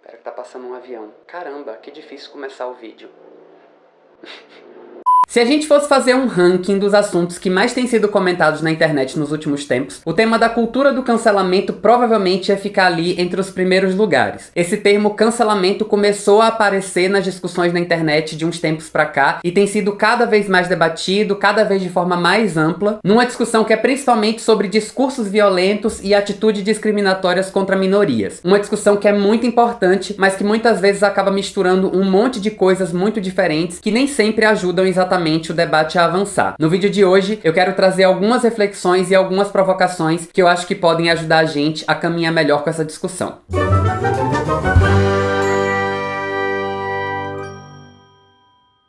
Pera que tá passando um avião. Caramba, que difícil começar o vídeo. Se a gente fosse fazer um ranking dos assuntos que mais têm sido comentados na internet nos últimos tempos, o tema da cultura do cancelamento provavelmente ia ficar ali entre os primeiros lugares. Esse termo cancelamento começou a aparecer nas discussões na internet de uns tempos pra cá e tem sido cada vez mais debatido, cada vez de forma mais ampla, numa discussão que é principalmente sobre discursos violentos e atitudes discriminatórias contra minorias. Uma discussão que é muito importante, mas que muitas vezes acaba misturando um monte de coisas muito diferentes que nem sempre ajudam exatamente o debate a avançar. No vídeo de hoje, eu quero trazer algumas reflexões e algumas provocações que eu acho que podem ajudar a gente a caminhar melhor com essa discussão.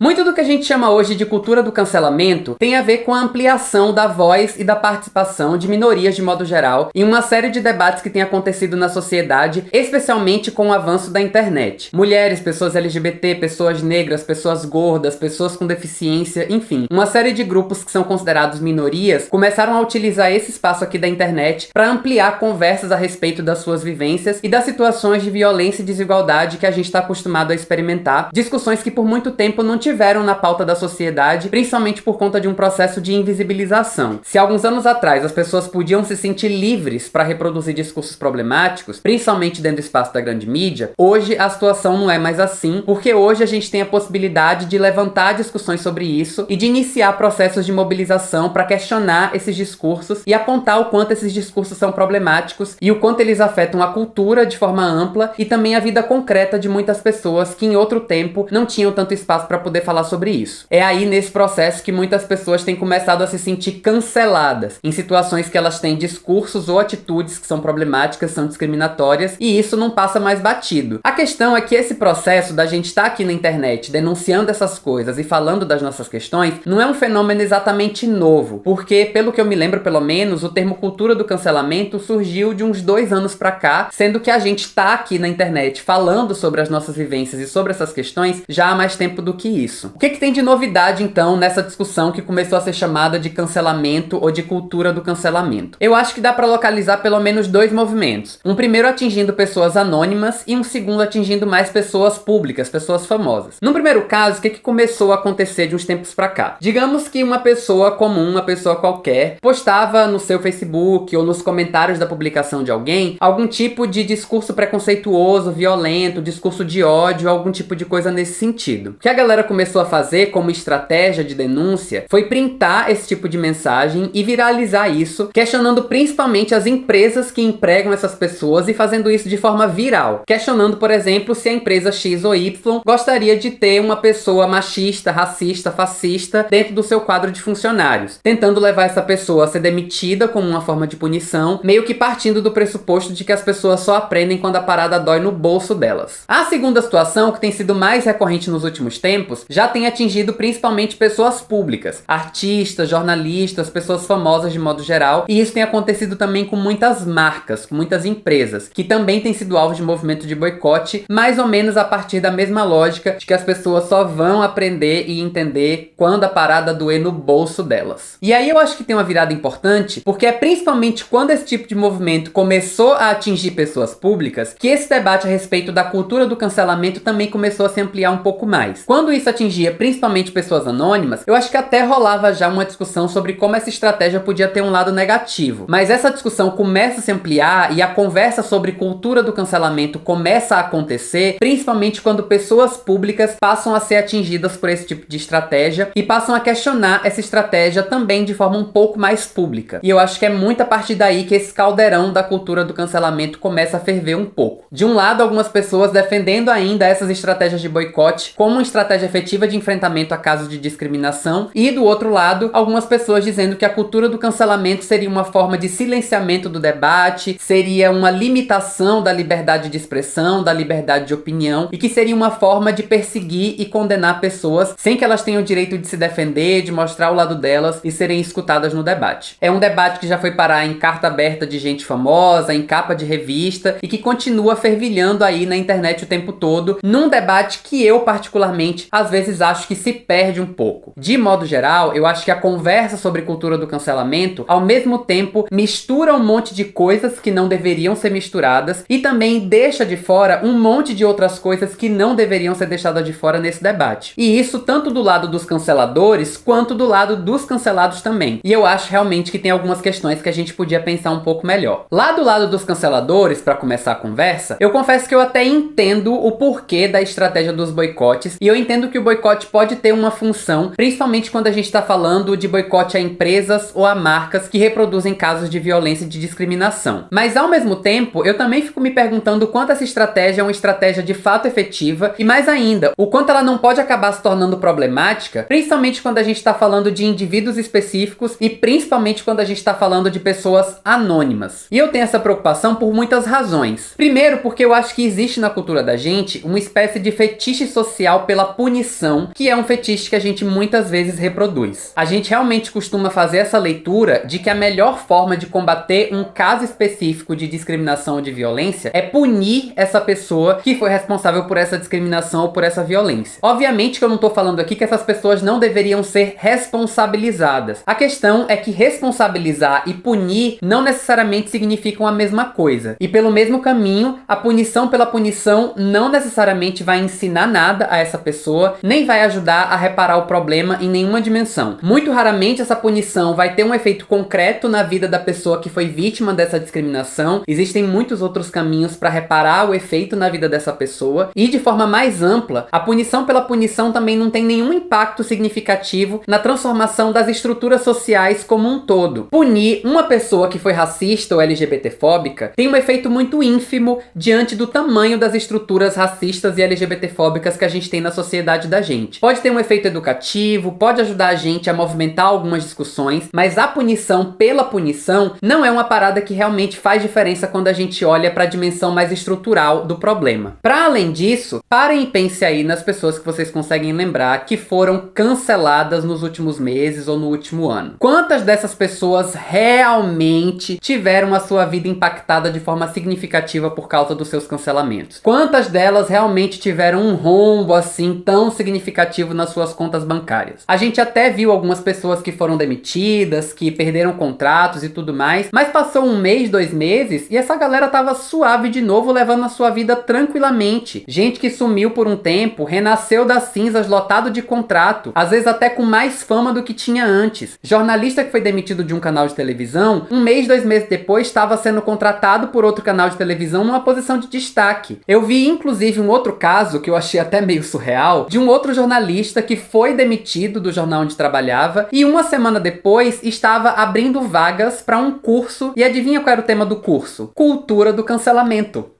Muito do que a gente chama hoje de cultura do cancelamento tem a ver com a ampliação da voz e da participação de minorias de modo geral em uma série de debates que tem acontecido na sociedade, especialmente com o avanço da internet. Mulheres, pessoas LGBT, pessoas negras, pessoas gordas, pessoas com deficiência, enfim, uma série de grupos que são considerados minorias começaram a utilizar esse espaço aqui da internet para ampliar conversas a respeito das suas vivências e das situações de violência e desigualdade que a gente está acostumado a experimentar, discussões que por muito tempo não tiveram na pauta da sociedade, principalmente por conta de um processo de invisibilização. Se alguns anos atrás as pessoas podiam se sentir livres para reproduzir discursos problemáticos, principalmente dentro do espaço da grande mídia, hoje a situação não é mais assim, porque hoje a gente tem a possibilidade de levantar discussões sobre isso e de iniciar processos de mobilização para questionar esses discursos e apontar o quanto esses discursos são problemáticos e o quanto eles afetam a cultura de forma ampla e também a vida concreta de muitas pessoas que em outro tempo não tinham tanto espaço para poder falar sobre isso. É aí nesse processo que muitas pessoas têm começado a se sentir canceladas em situações que elas têm discursos ou atitudes que são problemáticas, são discriminatórias, e isso não passa mais batido. A questão é que esse processo da gente estar aqui na internet denunciando essas coisas e falando das nossas questões não é um fenômeno exatamente novo, porque, pelo que eu me lembro pelo menos, o termo cultura do cancelamento surgiu de uns 2 anos pra cá, sendo que a gente tá aqui na internet falando sobre as nossas vivências e sobre essas questões já há mais tempo do que isso. O que tem de novidade, então, nessa discussão que começou a ser chamada de cancelamento ou de cultura do cancelamento? Eu acho que dá pra localizar pelo menos 2 movimentos. Um primeiro atingindo pessoas anônimas e um segundo atingindo mais pessoas públicas, pessoas famosas. No primeiro caso, o que começou a acontecer de uns tempos pra cá? Digamos que uma pessoa comum, uma pessoa qualquer, postava no seu Facebook ou nos comentários da publicação de alguém algum tipo de discurso preconceituoso, violento, discurso de ódio, algum tipo de coisa nesse sentido. O que a galera começou a fazer como estratégia de denúncia foi printar esse tipo de mensagem e viralizar isso, questionando principalmente as empresas que empregam essas pessoas e fazendo isso de forma viral. Questionando, por exemplo, se a empresa X ou Y gostaria de ter uma pessoa machista, racista, fascista dentro do seu quadro de funcionários, tentando levar essa pessoa a ser demitida como uma forma de punição, meio que partindo do pressuposto de que as pessoas só aprendem quando a parada dói no bolso delas. A segunda situação, que tem sido mais recorrente nos últimos tempos, já tem atingido principalmente pessoas públicas, artistas, jornalistas, pessoas famosas de modo geral, e isso tem acontecido também com muitas marcas, com muitas empresas, que também têm sido alvo de movimento de boicote, mais ou menos a partir da mesma lógica de que as pessoas só vão aprender e entender quando a parada doer no bolso delas. E aí eu acho que tem uma virada importante, porque é principalmente quando esse tipo de movimento começou a atingir pessoas públicas, que esse debate a respeito da cultura do cancelamento também começou a se ampliar um pouco mais. Quando isso atingia principalmente pessoas anônimas, eu acho que até rolava já uma discussão sobre como essa estratégia podia ter um lado negativo. Mas essa discussão começa a se ampliar e a conversa sobre cultura do cancelamento começa a acontecer, principalmente quando pessoas públicas passam a ser atingidas por esse tipo de estratégia e passam a questionar essa estratégia também de forma um pouco mais pública. E eu acho que é muito a partir daí que esse caldeirão da cultura do cancelamento começa a ferver um pouco. De um lado, algumas pessoas defendendo ainda essas estratégias de boicote como uma estratégia efetiva de enfrentamento a casos de discriminação, e do outro lado, algumas pessoas dizendo que a cultura do cancelamento seria uma forma de silenciamento do debate, seria uma limitação da liberdade de expressão, da liberdade de opinião, e que seria uma forma de perseguir e condenar pessoas sem que elas tenham o direito de se defender, de mostrar o lado delas e serem escutadas no debate. É um debate que já foi parar em carta aberta de gente famosa, em capa de revista, e que continua fervilhando aí na internet o tempo todo, num debate que eu particularmente às vezes acho que se perde um pouco. De modo geral, eu acho que a conversa sobre cultura do cancelamento, ao mesmo tempo, mistura um monte de coisas que não deveriam ser misturadas e também deixa de fora um monte de outras coisas que não deveriam ser deixadas de fora nesse debate. E isso tanto do lado dos canceladores, quanto do lado dos cancelados também. E eu acho realmente que tem algumas questões que a gente podia pensar um pouco melhor. Lá do lado dos canceladores, para começar a conversa, eu confesso que eu até entendo o porquê da estratégia dos boicotes, e eu entendo que o boicote pode ter uma função, principalmente quando a gente está falando de boicote a empresas ou a marcas que reproduzem casos de violência e de discriminação. Mas ao mesmo tempo, eu também fico me perguntando o quanto essa estratégia é uma estratégia de fato efetiva, e mais ainda, o quanto ela não pode acabar se tornando problemática, principalmente quando a gente está falando de indivíduos específicos e principalmente quando a gente está falando de pessoas anônimas. E eu tenho essa preocupação por muitas razões. Primeiro, porque eu acho que existe na cultura da gente uma espécie de fetiche social pela punição, que é um fetiche que a gente muitas vezes reproduz. A gente realmente costuma fazer essa leitura de que a melhor forma de combater um caso específico de discriminação ou de violência é punir essa pessoa que foi responsável por essa discriminação ou por essa violência. Obviamente que eu não tô falando aqui que essas pessoas não deveriam ser responsabilizadas. A questão é que responsabilizar e punir não necessariamente significam a mesma coisa. E pelo mesmo caminho, a punição pela punição não necessariamente vai ensinar nada a essa pessoa, nem vai ajudar a reparar o problema em nenhuma dimensão. Muito raramente essa punição vai ter um efeito concreto na vida da pessoa que foi vítima dessa discriminação. Existem muitos outros caminhos para reparar o efeito na vida dessa pessoa. E de forma mais ampla, a punição pela punição também não tem nenhum impacto significativo na transformação das estruturas sociais como um todo. Punir uma pessoa que foi racista ou LGBTfóbica tem um efeito muito ínfimo diante do tamanho das estruturas racistas e LGBTfóbicas que a gente tem na sociedade da gente. Pode ter um efeito educativo, pode ajudar a gente a movimentar algumas discussões, mas a punição pela punição não é uma parada que realmente faz diferença quando a gente olha para a dimensão mais estrutural do problema. Para além disso, parem e pensem aí nas pessoas que vocês conseguem lembrar que foram canceladas nos últimos meses ou no último ano. Quantas dessas pessoas realmente tiveram a sua vida impactada de forma significativa por causa dos seus cancelamentos? Quantas delas realmente tiveram um rombo assim tão significativo nas suas contas bancárias? A gente até viu algumas pessoas que foram demitidas, que perderam contratos e tudo mais, mas passou um mês, 2 meses e essa galera tava suave de novo, levando a sua vida tranquilamente. Gente que sumiu por um tempo, renasceu das cinzas lotado de contrato, às vezes até com mais fama do que tinha antes. Jornalista que foi demitido de um canal de televisão, um mês, 2 meses depois estava sendo contratado por outro canal de televisão numa posição de destaque. Eu vi inclusive um outro caso que eu achei até meio surreal, de um outro jornalista que foi demitido do jornal onde trabalhava e uma semana depois estava abrindo vagas para um curso, e adivinha qual era o tema do curso? Cultura do cancelamento.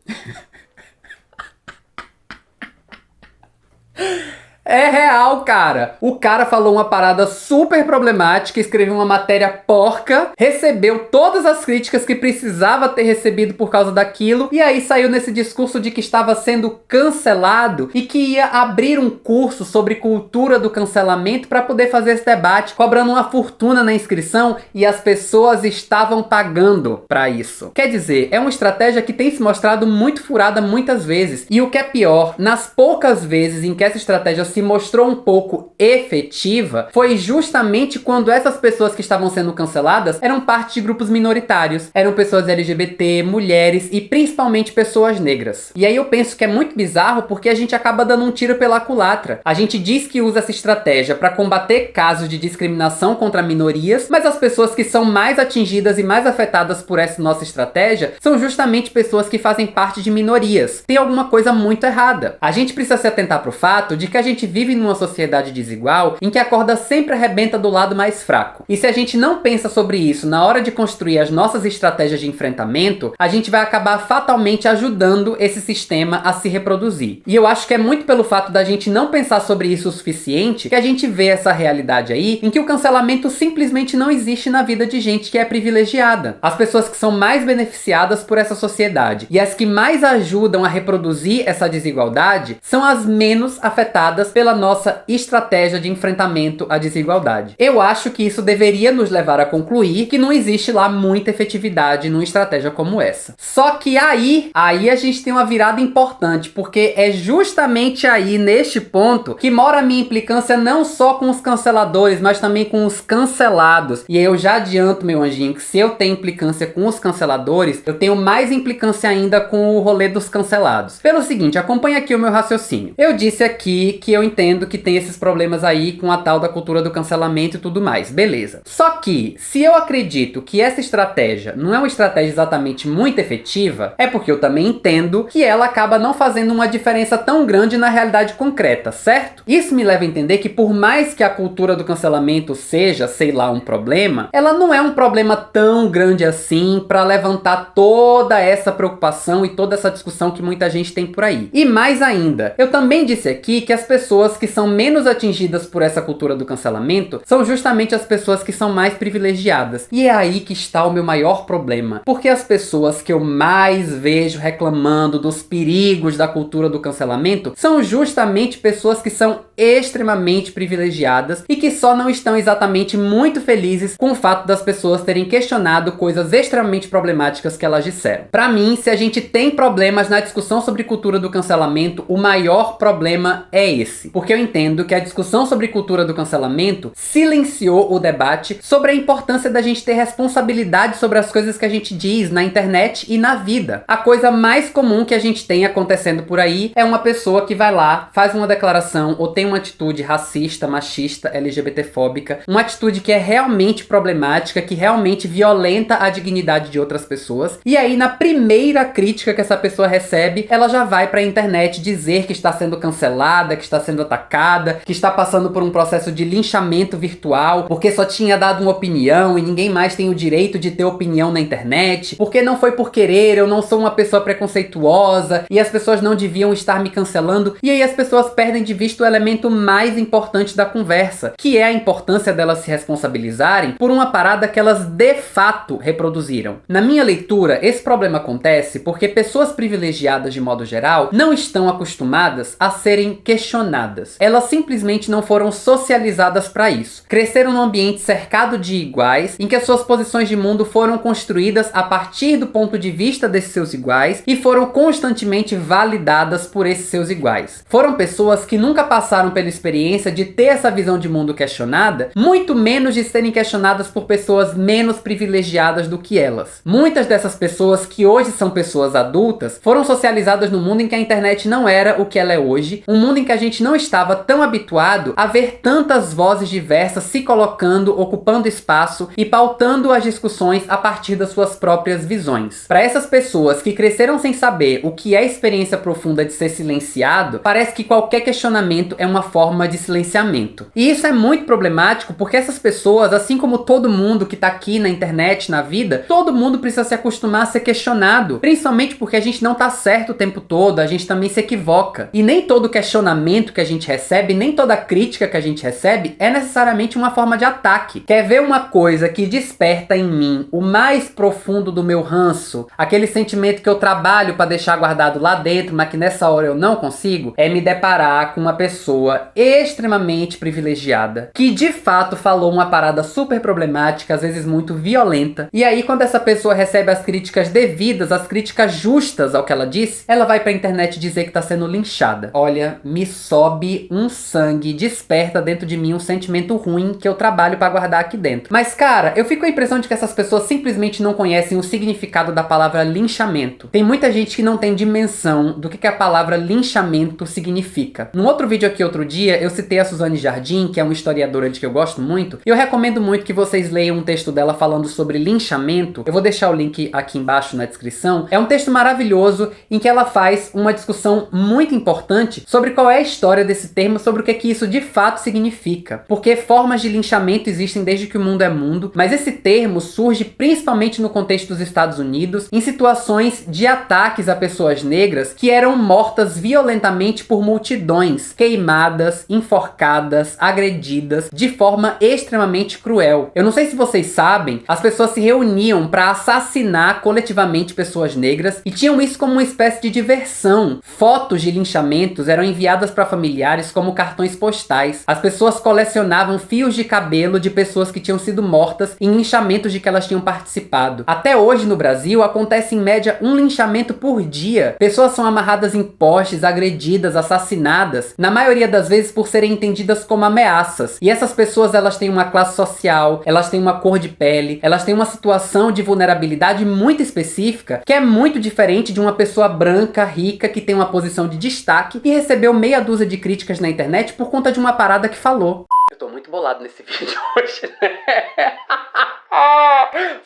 É real, cara. O cara falou uma parada super problemática, escreveu uma matéria porca, recebeu todas as críticas que precisava ter recebido por causa daquilo, e aí saiu nesse discurso de que estava sendo cancelado e que ia abrir um curso sobre cultura do cancelamento para poder fazer esse debate, cobrando uma fortuna na inscrição, e as pessoas estavam pagando para isso. Quer dizer, é uma estratégia que tem se mostrado muito furada muitas vezes, e o que é pior, nas poucas vezes em que essa estratégia se mostrou um pouco efetiva, foi justamente quando essas pessoas que estavam sendo canceladas eram parte de grupos minoritários, eram pessoas LGBT, mulheres e principalmente pessoas negras. E aí eu penso que é muito bizarro porque a gente acaba dando um tiro pela culatra. A gente diz que usa essa estratégia para combater casos de discriminação contra minorias, mas as pessoas que são mais atingidas e mais afetadas por essa nossa estratégia são justamente pessoas que fazem parte de minorias. Tem alguma coisa muito errada. A gente precisa se atentar pro fato de que a gente vive numa sociedade desigual em que a corda sempre arrebenta do lado mais fraco. E se a gente não pensa sobre isso na hora de construir as nossas estratégias de enfrentamento, a gente vai acabar fatalmente ajudando esse sistema a se reproduzir. E eu acho que é muito pelo fato da gente não pensar sobre isso o suficiente que a gente vê essa realidade aí em que o cancelamento simplesmente não existe na vida de gente que é privilegiada. As pessoas que são mais beneficiadas por essa sociedade e as que mais ajudam a reproduzir essa desigualdade são as menos afetadas pela nossa estratégia de enfrentamento à desigualdade. Eu acho que isso deveria nos levar a concluir que não existe lá muita efetividade numa estratégia como essa. Só que aí a gente tem uma virada importante, porque é justamente aí, neste ponto, que mora a minha implicância não só com os canceladores, mas também com os cancelados. E eu já adianto, meu anjinho, que se eu tenho implicância com os canceladores, eu tenho mais implicância ainda com o rolê dos cancelados. Pelo seguinte, acompanha aqui o meu raciocínio. Eu disse aqui que eu entendo que tem esses problemas aí com a tal da cultura do cancelamento e tudo mais, beleza. Só que, se eu acredito que essa estratégia não é uma estratégia exatamente muito efetiva, é porque eu também entendo que ela acaba não fazendo uma diferença tão grande na realidade concreta, certo? Isso me leva a entender que por mais que a cultura do cancelamento seja, sei lá, um problema, ela não é um problema tão grande assim para levantar toda essa preocupação e toda essa discussão que muita gente tem por aí. E mais ainda, eu também disse aqui que as pessoas que são menos atingidas por essa cultura do cancelamento são justamente as pessoas que são mais privilegiadas. E é aí que está o meu maior problema. Porque as pessoas que eu mais vejo reclamando dos perigos da cultura do cancelamento são justamente pessoas que são extremamente privilegiadas e que só não estão exatamente muito felizes com o fato das pessoas terem questionado coisas extremamente problemáticas que elas disseram. Pra mim, se a gente tem problemas na discussão sobre cultura do cancelamento, o maior problema é esse. Porque eu entendo que a discussão sobre cultura do cancelamento silenciou o debate sobre a importância da gente ter responsabilidade sobre as coisas que a gente diz na internet e na vida. A coisa mais comum que a gente tem acontecendo por aí é uma pessoa que vai lá, faz uma declaração ou tem uma atitude racista, machista, LGBTfóbica, uma atitude que é realmente problemática, que realmente violenta a dignidade de outras pessoas, e aí na primeira crítica que essa pessoa recebe, ela já vai pra internet dizer que está sendo cancelada, que está sendo atacada, que está passando por um processo de linchamento virtual, porque só tinha dado uma opinião e ninguém mais tem o direito de ter opinião na internet, porque não foi por querer, eu não sou uma pessoa preconceituosa e as pessoas não deviam estar me cancelando, e aí as pessoas perdem de vista o elemento mais importante da conversa, que é a importância delas se responsabilizarem por uma parada que elas de fato reproduziram. Na minha leitura, esse problema acontece porque pessoas privilegiadas de modo geral não estão acostumadas a serem questionadas. Elas simplesmente não foram socializadas para isso. Cresceram num ambiente cercado de iguais, em que as suas posições de mundo foram construídas a partir do ponto de vista desses seus iguais e foram constantemente validadas por esses seus iguais. Foram pessoas que nunca passaram pela experiência de ter essa visão de mundo questionada, muito menos de serem questionadas por pessoas menos privilegiadas do que elas. Muitas dessas pessoas, que hoje são pessoas adultas, foram socializadas no mundo em que a internet não era o que ela é hoje, um mundo em que a gente não estava tão habituado a ver tantas vozes diversas se colocando, ocupando espaço e pautando as discussões a partir das suas próprias visões. Para essas pessoas que cresceram sem saber o que é a experiência profunda de ser silenciado, parece que qualquer questionamento é uma forma de silenciamento. E isso é muito problemático porque essas pessoas, assim como todo mundo que tá aqui na internet, na vida, todo mundo precisa se acostumar a ser questionado, principalmente porque a gente não tá certo o tempo todo, a gente também se equivoca. E nem todo questionamento que a gente recebe, nem toda crítica que a gente recebe é necessariamente uma forma de ataque. Quer ver uma coisa que desperta em mim o mais profundo do meu ranço, aquele sentimento que eu trabalho pra deixar guardado lá dentro, mas que nessa hora eu não consigo, é me deparar com uma pessoa extremamente privilegiada, que de fato falou uma parada super problemática, às vezes muito violenta, e aí quando essa pessoa recebe as críticas devidas, as críticas justas ao que ela disse, ela vai pra internet dizer que tá sendo linchada. Olha, me sobe um sangue, desperta dentro de mim um sentimento ruim que eu trabalho pra guardar aqui dentro. Mas cara, eu fico com a impressão de que essas pessoas simplesmente não conhecem o significado da palavra linchamento. Tem muita gente que não tem dimensão do que a palavra linchamento significa. Num outro vídeo aqui outro dia, eu citei a Suzane Jardim, que é uma historiadora de que eu gosto muito, e eu recomendo muito que vocês leiam um texto dela falando sobre linchamento. Eu vou deixar o link aqui embaixo na descrição. É um texto maravilhoso em que ela faz uma discussão muito importante sobre qual é a história desse termo, sobre o que isso de fato significa. Porque formas de linchamento existem desde que o mundo é mundo, mas esse termo surge principalmente no contexto dos Estados Unidos, em situações de ataques a pessoas negras que eram mortas violentamente por multidões, queimadas, enforcadas, agredidas, de forma extremamente cruel. Eu não sei se vocês sabem, as pessoas se reuniam para assassinar coletivamente pessoas negras e tinham isso como uma espécie de diversão. Fotos de linchamentos eram enviadas para familiares como cartões postais. As pessoas colecionavam fios de cabelo de pessoas que tinham sido mortas em linchamentos de que elas tinham participado. Até hoje no Brasil acontece em média um linchamento por dia. Pessoas são amarradas em postes, agredidas, assassinadas, na maioria das vezes por serem entendidas como ameaças. E essas pessoas, elas têm uma classe social, elas têm uma cor de pele, elas têm uma situação de vulnerabilidade muito específica, que é muito diferente de uma pessoa branca, rica, que tem uma posição de destaque e recebeu meia dúzia de críticas na internet por conta de uma parada que falou. Eu tô muito bolado nesse vídeo hoje, né?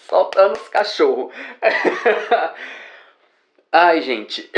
Soltando os cachorros. Ai, gente.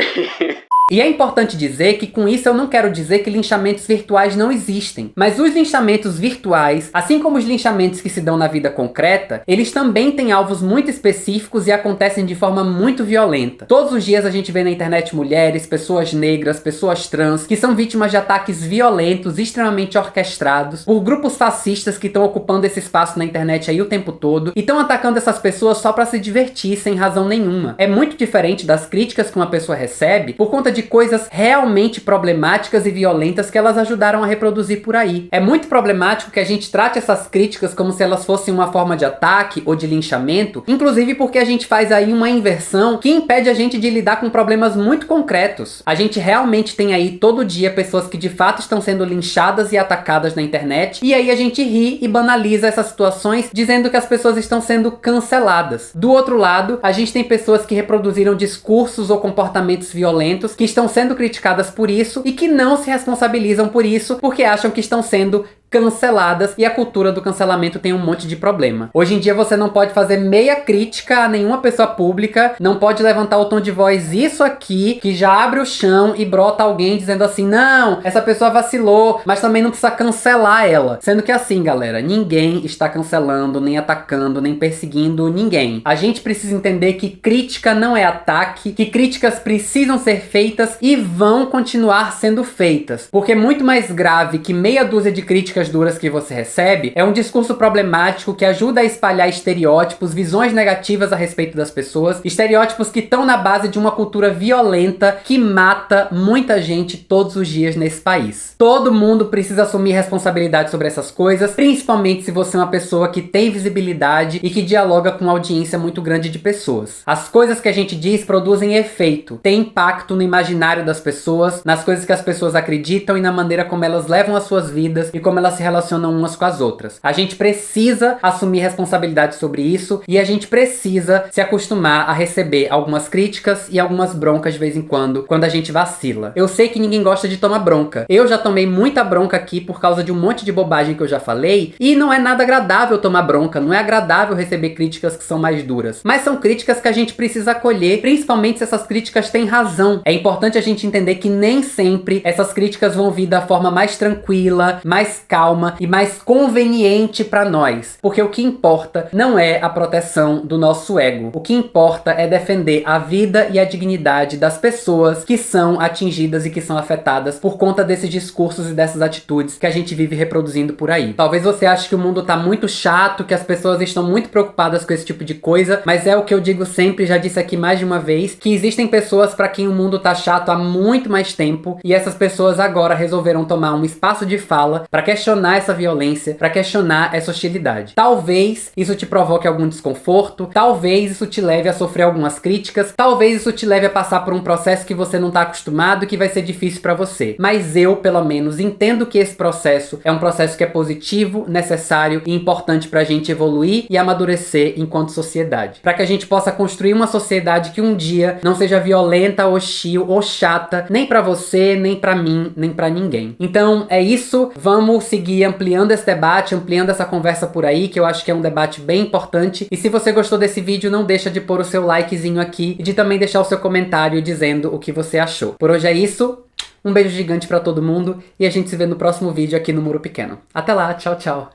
E é importante dizer que com isso eu não quero dizer que linchamentos virtuais não existem. Mas os linchamentos virtuais, assim como os linchamentos que se dão na vida concreta, eles também têm alvos muito específicos e acontecem de forma muito violenta. Todos os dias a gente vê na internet mulheres, pessoas negras, pessoas trans, que são vítimas de ataques violentos, extremamente orquestrados, por grupos fascistas que estão ocupando esse espaço na internet aí o tempo todo, e estão atacando essas pessoas só pra se divertir, sem razão nenhuma. É muito diferente das críticas que uma pessoa recebe por conta de coisas realmente problemáticas e violentas que elas ajudaram a reproduzir por aí. É muito problemático que a gente trate essas críticas como se elas fossem uma forma de ataque ou de linchamento, inclusive porque a gente faz aí uma inversão que impede a gente de lidar com problemas muito concretos. A gente realmente tem aí todo dia pessoas que de fato estão sendo linchadas e atacadas na internet, e aí a gente ri e banaliza essas situações dizendo que as pessoas estão sendo canceladas. Do outro lado, a gente tem pessoas que reproduziram discursos ou comportamentos violentos que estão sendo criticadas por isso e que não se responsabilizam por isso porque acham que estão sendo canceladas, e a cultura do cancelamento tem um monte de problema. Hoje em dia você não pode fazer meia crítica a nenhuma pessoa pública, não pode levantar o tom de voz isso aqui, que já abre o chão e brota alguém dizendo assim, não, essa pessoa vacilou, mas também não precisa cancelar ela. Sendo que assim, galera, ninguém está cancelando, nem atacando, nem perseguindo ninguém. A gente precisa entender que crítica não é ataque, que críticas precisam ser feitas e vão continuar sendo feitas. Porque é muito mais grave que meia dúzia de críticas duras que você recebe é um discurso problemático que ajuda a espalhar estereótipos, visões negativas a respeito das pessoas, estereótipos que estão na base de uma cultura violenta que mata muita gente todos os dias nesse país. Todo mundo precisa assumir responsabilidade sobre essas coisas, principalmente se você é uma pessoa que tem visibilidade e que dialoga com uma audiência muito grande de pessoas. As coisas que a gente diz produzem efeito, tem impacto no imaginário das pessoas, nas coisas que as pessoas acreditam e na maneira como elas levam as suas vidas e como elas se relacionam umas com as outras. A gente precisa assumir responsabilidade sobre isso e a gente precisa se acostumar a receber algumas críticas e algumas broncas de vez em quando a gente vacila. Eu sei que ninguém gosta de tomar bronca. Eu já tomei muita bronca aqui por causa de um monte de bobagem que eu já falei e não é nada agradável tomar bronca, não é agradável receber críticas que são mais duras. Mas são críticas que a gente precisa acolher, principalmente se essas críticas têm razão. É importante a gente entender que nem sempre essas críticas vão vir da forma mais tranquila, mais calma e mais conveniente para nós. Porque o que importa não é a proteção do nosso ego. O que importa é defender a vida e a dignidade das pessoas que são atingidas e que são afetadas por conta desses discursos e dessas atitudes que a gente vive reproduzindo por aí. Talvez você ache que o mundo tá muito chato, que as pessoas estão muito preocupadas com esse tipo de coisa, mas é o que eu digo sempre, já disse aqui mais de uma vez, que existem pessoas para quem o mundo tá chato há muito mais tempo e essas pessoas agora resolveram tomar um espaço de fala para questionar essa violência, para questionar essa hostilidade. Talvez isso te provoque algum desconforto, talvez isso te leve a sofrer algumas críticas, talvez isso te leve a passar por um processo que você não tá acostumado e que vai ser difícil para você. Mas eu, pelo menos, entendo que esse processo é um processo que é positivo, necessário e importante pra gente evoluir e amadurecer enquanto sociedade. Para que a gente possa construir uma sociedade que um dia não seja violenta, hostil ou chata, nem pra você, nem pra mim, nem pra ninguém. Então, é isso. Vamos seguir ampliando esse debate, ampliando essa conversa por aí, que eu acho que é um debate bem importante. E se você gostou desse vídeo, não deixa de pôr o seu likezinho aqui e de também deixar o seu comentário dizendo o que você achou. Por hoje é isso. Um beijo gigante pra todo mundo e a gente se vê no próximo vídeo aqui no Muro Pequeno. Até lá, tchau, tchau.